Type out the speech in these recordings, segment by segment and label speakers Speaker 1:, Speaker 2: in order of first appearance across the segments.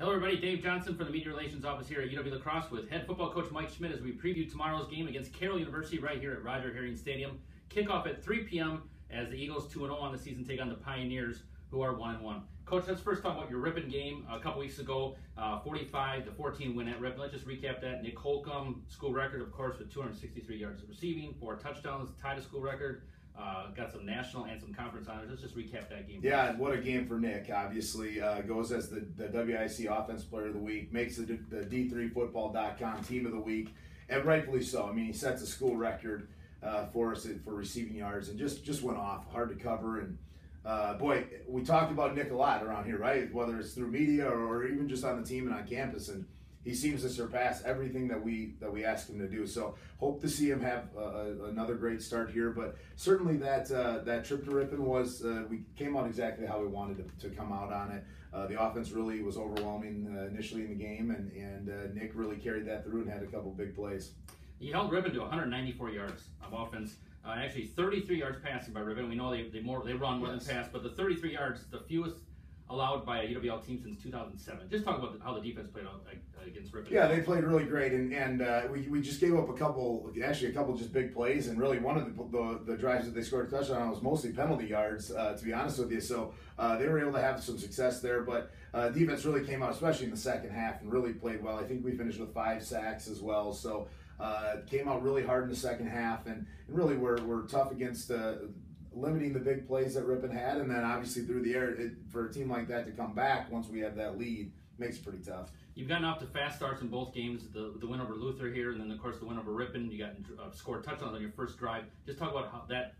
Speaker 1: Hello everybody, Dave Johnson from the Media Relations Office here at UW La Crosse with head football coach Mike Schmidt as we preview tomorrow's game against Carroll University right here at Roger Herring Stadium. Kickoff at 3 p.m. as the Eagles 2-0 on the season take on the Pioneers, who are 1-1. Coach, let's first talk about your Ripon game a couple weeks ago, 45-14 win at Ripon. Let's just recap that. Nick Holcomb, school record, of course, with 263 yards of receiving, 4 touchdowns, tied a school record. Got some national and some conference honors. Let's just recap that game.
Speaker 2: Yeah, and what a game for Nick. Obviously, goes as the WIC Offensive Player of the Week, makes the D3Football.com Team of the Week, and rightfully so. I mean, he sets a school record for us for receiving yards, and just went off. Hard to cover, and boy, we talked about Nick a lot around here, right? Whether it's through media or even just on the team and on campus, and he seems to surpass everything that we asked him to do. So hope to see him have another great start here. But certainly that trip to Ripon was we came out exactly how we wanted to come out on it. The offense really was overwhelming initially in the game, and Nick really carried that through and had a couple big plays.
Speaker 1: He held Ripon to 194 yards of offense. Actually, 33 yards passing by Ripon. We know they run more than pass, but the 33 yards, the fewest allowed by a UWL team since 2007. Just talk about how the defense played out against Ripon.
Speaker 2: Yeah, they played really great, and we just gave up a couple just big plays, and really one of the drives that they scored a touchdown on was mostly penalty yards, to be honest with you. So they were able to have some success there, but defense really came out, especially in the second half, and really played well. I think we finished with 5 sacks as well. So came out really hard in the second half, and really we're tough against limiting the big plays that Ripon had, and then obviously through the air, for a team like that to come back once we have that lead makes it pretty tough.
Speaker 1: You've gotten off to fast starts in both games, the win over Luther here, and then of course the win over Ripon. You got scored touchdowns on your first drive. Just talk about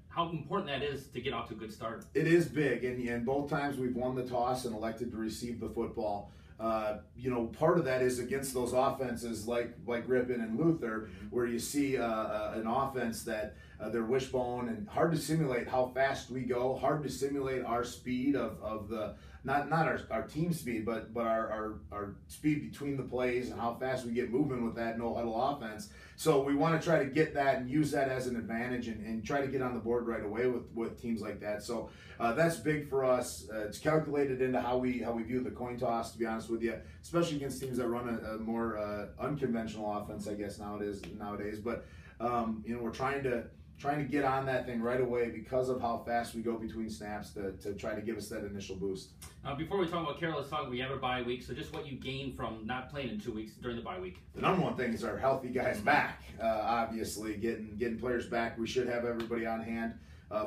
Speaker 1: how important that is to get off to a good start.
Speaker 2: It is big, and both times we've won the toss and elected to receive the football. Part of that is against those offenses like Ripon and Luther, where you see an offense that they're wishbone and hard to simulate how fast we go, hard to simulate our speed of the not our team speed, but our speed between the plays and how fast we get moving with that no huddle offense. So we want to try to get that and use that as an advantage and try to get on the board right away with teams like that. So that's big for us. It's calculated into how we view the coin toss, to be honest with you, especially against teams that run a more unconventional offense, I guess nowadays. But we're trying to get on that thing right away because of how fast we go between snaps to try to give us that initial boost.
Speaker 1: Before we talk about Carroll, let's talk. We have a bye week, so just what you gained from not playing in 2 weeks during the bye week.
Speaker 2: The number one thing is our healthy guys back. Obviously, getting players back. We should have everybody on hand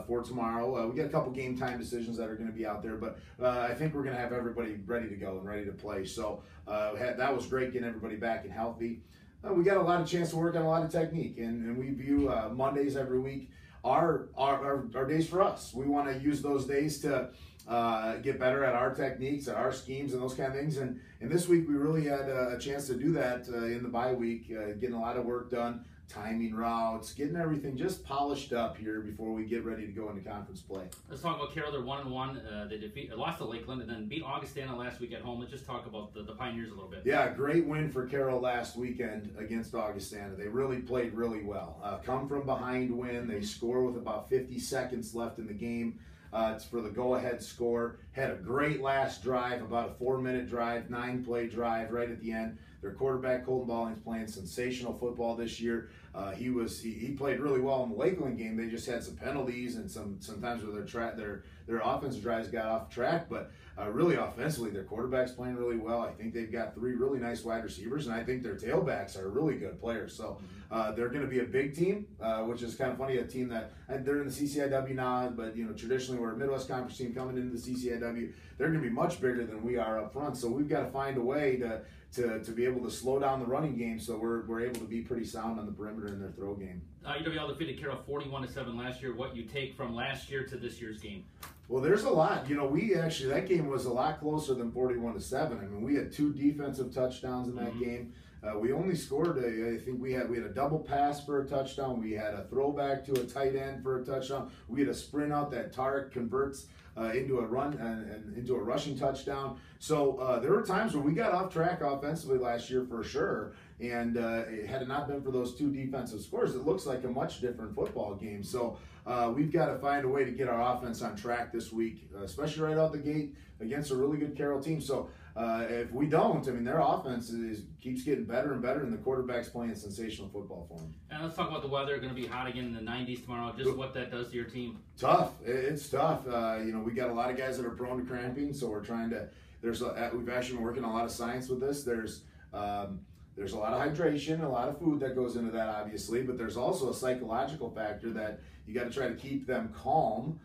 Speaker 2: for tomorrow. We got a couple game time decisions that are going to be out there, but I think we're going to have everybody ready to go and ready to play. So that was great getting everybody back and healthy. We got a lot of chance to work on a lot of technique, and we view Mondays every week are days for us. We want to use those days to get better at our techniques, at our schemes, and those kind of things. And this week we really had a chance to do that in the bye week, getting a lot of work done, timing routes, getting everything just polished up here before we get ready to go into conference play.
Speaker 1: Let's talk about Carroll. They're 1-1. They lost to Lakeland and then beat Augustana last week at home. Let's just talk about the Pioneers a little bit.
Speaker 2: Yeah, great win for Carroll last weekend against Augustana. They really played really well. Come from behind win. They score with about 50 seconds left in the game. It's for the go-ahead score. Had a great last drive, about a 4-minute drive, 9-play drive right at the end. Their quarterback, Colton Balling's playing sensational football this year. He played really well in the Lakeland game. They just had some penalties and sometimes where their offensive drives got off track, but really offensively, their quarterback's playing really well. I think they've got 3 really nice wide receivers, and I think their tailbacks are really good players. So they're going to be a big team, which is kind of funny. A team that they're in the CCIW now, but traditionally we're a Midwest Conference team coming into the CCIW. They're going to be much bigger than we are up front. So we've got to find a way to be able to slow down the running game, so we're able to be pretty sound on the perimeter in their throw game.
Speaker 1: UWL defeated Carroll 41-7 last year. What you take from last year to this year's game?
Speaker 2: Well, there's a lot. That game was a lot closer than 41-7. I mean, we had 2 defensive touchdowns in that game. We only scored I think we had a double pass for a touchdown. We had a throwback to a tight end for a touchdown. We had a sprint out that Tarek converts into a run and into a rushing touchdown. So there were times when we got off track offensively last year for sure. And had it not been for those 2 defensive scores, it looks like a much different football game. So we've got to find a way to get our offense on track this week, especially right out the gate against a really good Carroll team. So If we don't, I mean, their offense keeps getting better and better, and the quarterback's playing sensational football for them.
Speaker 1: And let's talk about the weather. Going to be hot again in the 90s tomorrow. Just what that does to your team.
Speaker 2: Tough. It's tough. We got a lot of guys that are prone to cramping, so we're trying to. We've actually been working on a lot of science with this. There's a lot of hydration, a lot of food that goes into that, obviously, but there's also a psychological factor that you got to try to keep them calm.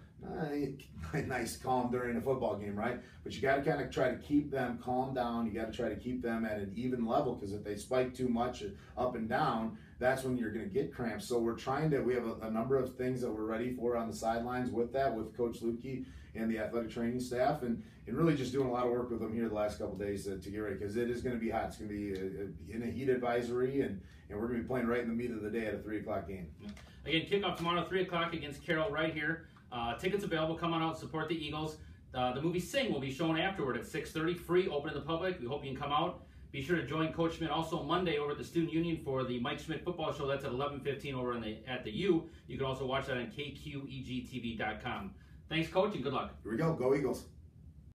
Speaker 2: Nice calm during a football game, right? But you got to kind of try to keep them calm down. You got to try to keep them at an even level, because if they spike too much up and down, that's when you're going to get cramps. So we have a number of things that we're ready for on the sidelines with Coach Lukey and the athletic training staff, and really just doing a lot of work with them here the last couple of days to get ready, because it is going to be hot. It's going to be in a heat advisory, and we're going to be playing right in the meat of the day at a 3 o'clock game.
Speaker 1: Again, kickoff tomorrow, 3 o'clock against Carroll right here. Tickets available. Come on out, support the Eagles. The movie Sing will be shown afterward at 6:30, free, open to the public. We hope you can come out. Be sure to join Coach Schmidt also Monday over at the Student Union for the Mike Schmidt football show. That's at 11:15 over at the U. You can also watch that on kqegtv.com. Thanks, Coach, and good luck.
Speaker 2: Here we go. Go Eagles.